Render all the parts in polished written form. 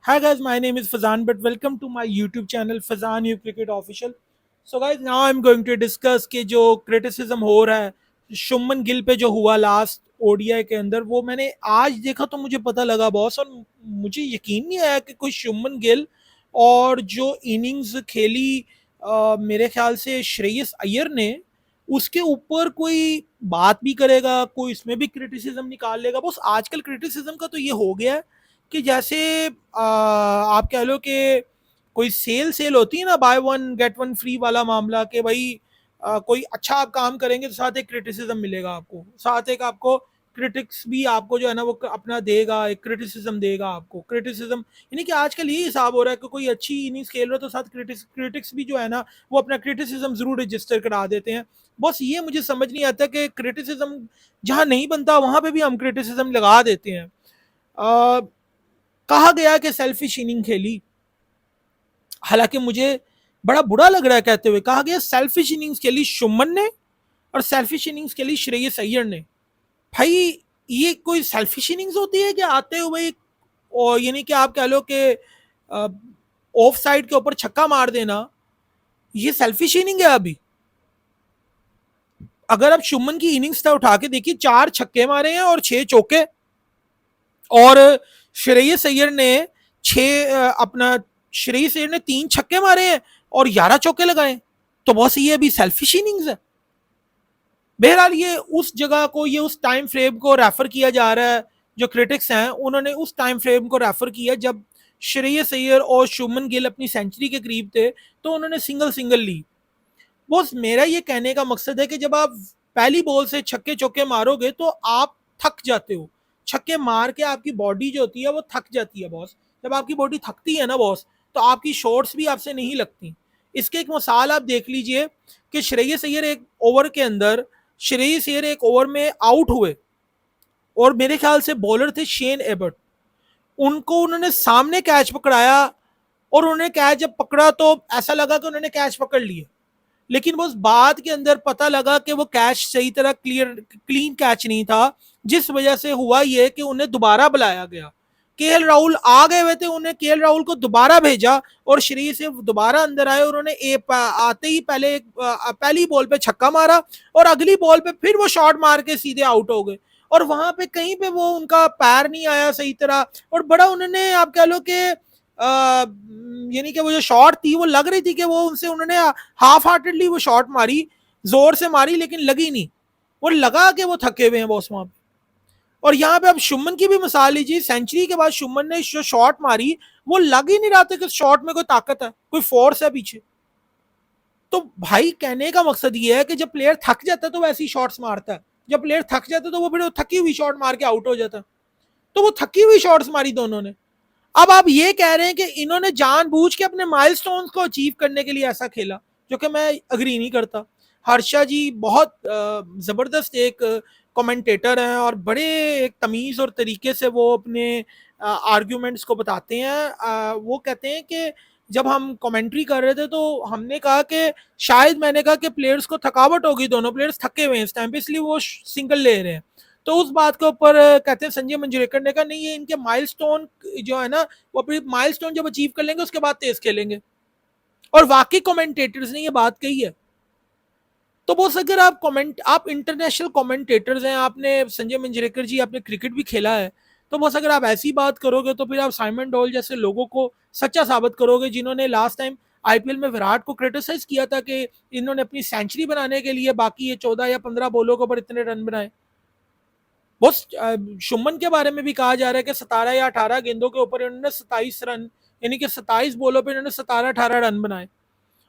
Hi guys, my name is Fazan, but welcome to my YouTube channel Fazan You Cricket Official. So guys, now I'm going to discuss कि जो criticism हो रहा है शुभमन गिल पे जो हुआ लास्ट ओडीआई के अंदर, वो मैंने आज देखा तो मुझे पता लगा बॉस, और मुझे यकीन नहीं आया कि कोई शुभमन गिल और जो इनिंग्स खेली मेरे ख्याल से श्रेयस अय्यर ने, उसके ऊपर कोई बात भी करेगा, कोई इसमें भी क्रिटिसिज्म निकाल लेगा। बस आजकल क्रिटिसिज्म का तो ये हो गया है कि जैसे आप कह लो कि कोई सेल सेल होती है ना, by one get one free वाला मामला, कि भाई कोई अच्छा आप काम करेंगे तो साथ एक क्रिटिसिज्म मिलेगा आपको, साथ एक आपको क्रिटिक्स भी आपको जो है ना वो अपना देगा, एक क्रिटिसिज्म देगा आपको। क्रिटिसिज्म यानी कि आजकल यही हिसाब हो रहा है कि कोई अच्छी इनिंग्स खेल रहा है तो साथ क्रिटिक्स भी जो है ना वो अपना क्रिटिसिज्म जरूर रजिस्टर करा देते हैं। बस ये मुझे समझ नहीं आता कि क्रिटिसिज्म जहां नहीं बनता वहां पे भी हम क्रिटिसिज्म लगा देते हैं। कहा गया कि सेल्फिश इनिंग खेली, हालांकि मुझे बड़ा बुरा लग रहा है कहते हुए, कहा गया सेल्फिश इनिंग्स खेली शुभमन ने और सेल्फिश इनिंग्स खेली श्रेयस अय्यर ने। भाई, ये कोई सेल्फिश इनिंग्स होती है कि आते हुए, और यानी कि आप कह लो कि ऑफ साइड के ऊपर छक्का मार देना, ये सेल्फिश इनिंग है? अभी अगर आप शुभमन की इनिंग्स उठा के देखिए, 4 छक्के मारे हैं और 6 चौके, और श्रेयस अय्यर ने अपना श्रेयस अय्यर ने 3 छक्के मारे हैं और 11 चौके लगाए। तो बॉस, ये अभी सेल्फिश इनिंग्स है? बहरहाल ये उस जगह को, ये उस टाइम फ्रेम को रेफर किया जा रहा है, जो क्रिटिक्स हैं उन्होंने उस टाइम फ्रेम को रेफर किया जब श्रेयस अय्यर और शुभमन गिल अपनी सेंचुरी के करीब थे, तो उन्होंने सिंगल सिंगल ली। बॉस, मेरा ये कहने का मकसद है कि जब आप पहली बॉल से छक्के चौके मारोगे तो आप थक जाते हो। छक्के मार के आपकी बॉडी जो होती है वो थक जाती है बॉस। जब आपकी बॉडी थकती है ना बॉस, तो आपकी शॉट्स भी आपसे नहीं लगती। इसके एक मिसाल आप देख लीजिए कि श्रेयस अय्यर एक ओवर में आउट हुए, और मेरे ख्याल से बॉलर थे शेन एबर्ट। उनको उन्होंने सामने कैच पकड़ाया, और उन्होंने कैच जब पकड़ा तो ऐसा लगा कि उन्होंने कैच पकड़ लिया, लेकिन वो उस बाद के अंदर पता लगा कि वो कैच सही तरह क्लीन कैच नहीं था, जिस वजह से हुआ ये कि उन्हें दोबारा बुलाया गया। केएल राहुल आ गए हुए थे, उन्हें केएल राहुल को दोबारा भेजा, और श्री से दोबारा अंदर आए, और उन्होंने आते ही पहली बॉल पे छक्का मारा, और अगली बॉल पे फिर वो शॉट मार के सीधे आउट हो गए। और वहां पे कहीं पे वो उनका पैर नहीं आया सही तरह, और बड़ा उन्होंने आप कह लो कि यानी कि वो जो शॉट थी वो लग रही थी कि वो उनसे उन्होंने हाफ हार्टेडली वो शॉट मारी, जोर से मारी, लेकिन लगी नहीं। वो लगा कि वो थके हुए हैं बॉस वहां पे। और यहाँ पे अब शुभमन की भी मिसाल लीजिए, सेंचुरी के बाद शुभमन ने जो शॉट मारी, वो लग ही नहीं रहा था कि शॉट में कोई ताकत है, कोई फोर्स है पीछे। तो भाई, कहने का मकसद ये है कि जब प्लेयर थक जाता है तो वैसी शॉट्स मारता है, जब प्लेयर थक जाता है तो वो फिर थकी हुई शॉट मार के आउट हो जाता है। तो वो थकी हुई शॉट्स मारी दोनों ने। अब आप ये कह रहे हैं कि इन्होंने जानबूझ के अपने माइलस्टोन्स को अचीव करने के लिए ऐसा खेला, जो कि मैं अग्री नहीं करता। हर्षा जी बहुत ज़बरदस्त एक कमेंटेटर हैं, और बड़े एक तमीज़ और तरीके से वो अपने आर्ग्यूमेंट्स को बताते हैं। वो कहते हैं कि जब हम कमेंट्री कर रहे थे तो हमने कहा कि शायद, मैंने कहा कि प्लेयर्स को थकावट होगी, दोनों प्लेयर्स थके हुए हैं इस टाइम पे, इसलिए वो सिंगल ले रहे हैं। तो उस बात के ऊपर कहते हैं संजय मंजरेकर ने कहा, नहीं, ये इनके माइलस्टोन जो है ना, वो अपनी माइलस्टोन जब अचीव कर लेंगे उसके बाद तेज खेलेंगे। और वाकई कमेंटेटर्स ने ये बात कही है। तो बस, अगर आप इंटरनेशनल कमेंटेटर्स हैं, आपने संजय मंजरेकर जी, आपने क्रिकेट भी खेला है, तो बस अगर आप ऐसी बात करोगे तो फिर आप साइमन डोल जैसे लोगों को सच्चा साबित करोगे, जिन्होंने लास्ट टाइम आईपीएल में विराट को क्रिटिसाइज किया था कि इन्होंने अपनी सेंचुरी बनाने के लिए बाकी ये 14 या 15 बॉलों के ऊपर इतने रन बनाए। बस शुभमन के बारे में भी कहा जा रहा है कि 17 या 18 गेंदों के ऊपर इन्होंने 27 रन, यानी कि 27 बॉलों पे इन्होंने 17-18 रन बनाए,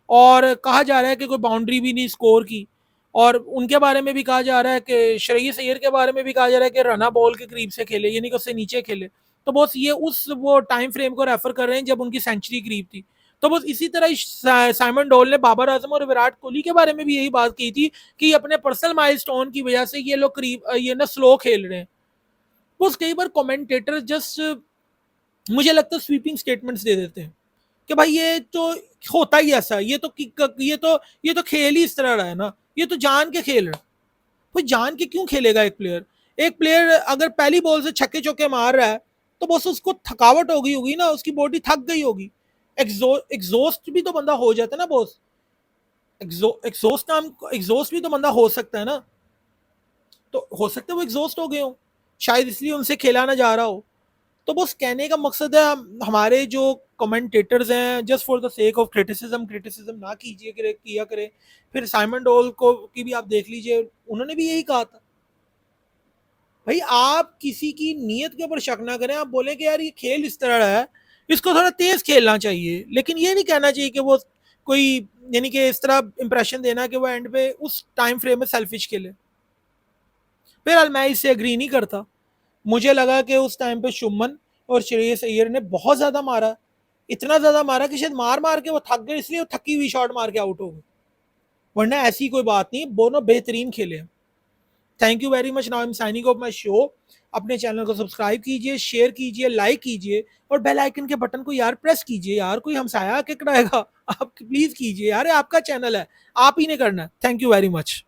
और कहा जा रहा है कि कोई बाउंड्री भी नहीं स्कोर की। और उनके बारे में भी कहा जा रहा है कि श्रेयस अय्यर के बारे में भी कहा जा रहा है कि रना बॉल के करीब से खेले, यानी कि उससे नीचे खेले। तो बस ये उस वो टाइम फ्रेम को रेफर कर रहे हैं जब उनकी सेंचुरी करीब थी। तो बस इसी तरह साइमन डोल ने बाबर आजम और विराट कोहली के बारे में भी यही बात की थी कि अपने पर्सनल माइलस्टोन की वजह से ये लोग करीब ये ना स्लो खेल रहे हैं। बस कई बार कमेंटेटर जस्ट, मुझे लगता है, स्वीपिंग स्टेटमेंट्स दे देते हैं कि भाई ये तो होता ही ऐसा है, ये तो खेल ही इस तरह रहा है ना, ये तो जान के खेल रहा है। भाई, जान के क्यों खेलेगा एक प्लेयर? एक प्लेयर अगर पहली बॉल से छक्के चौके मार रहा है तो बस उसको थकावट हो गई होगी ना, उसकी बॉडी थक गई होगी। एग्जॉस्ट भी तो बंदा हो जाता है ना बॉस। एग्जॉस्ट भी तो बंदा हो सकता है ना। तो हो सकता है वो एग्जॉस्ट हो गए हो, शायद इसलिए उनसे खेला ना जा रहा हो। तो बस कहने का मकसद है, हमारे जो कमेंटेटर्स हैं, just for the sake of criticism, criticism ना कीजिए, किया करें। फिर साइमन डोल को की भी आप देख लीजिए, उन्होंने भी यही कहा था। भाई आप किसी की नीयत के ऊपर शक ना करें, आप बोले कि यार ये खेल इस तरह है, इसको थोड़ा तेज खेलना चाहिए, लेकिन ये नहीं कहना चाहिए कि वो कोई, यानी कि इस तरह इंप्रेशन देना कि वो एंड पे उस टाइम फ्रेम में सेल्फिश खेले। फिर मैं इससे एग्री नहीं करता। मुझे लगा कि उस टाइम पे शुभमन और श्रेयस अय्यर ने बहुत ज्यादा मारा, इतना ज्यादा मारा कि शायद मार मार के वो थक गए, इसलिए वो थकी हुई शॉट मार के आउट हो गए, वरना ऐसी कोई बात नहीं, दोनों बेहतरीन खेले। Thank you very much, now I am signing off my show. अपने चैनल को सब्सक्राइब कीजिए, शेयर कीजिए, लाइक कीजिए, और बेल आइकन के बटन को यार प्रेस कीजिए यार, कोई हमसाया के कराएगा, आप प्लीज कीजिए यार, आपका चैनल है, आप ही ने करना है। Thank you very much.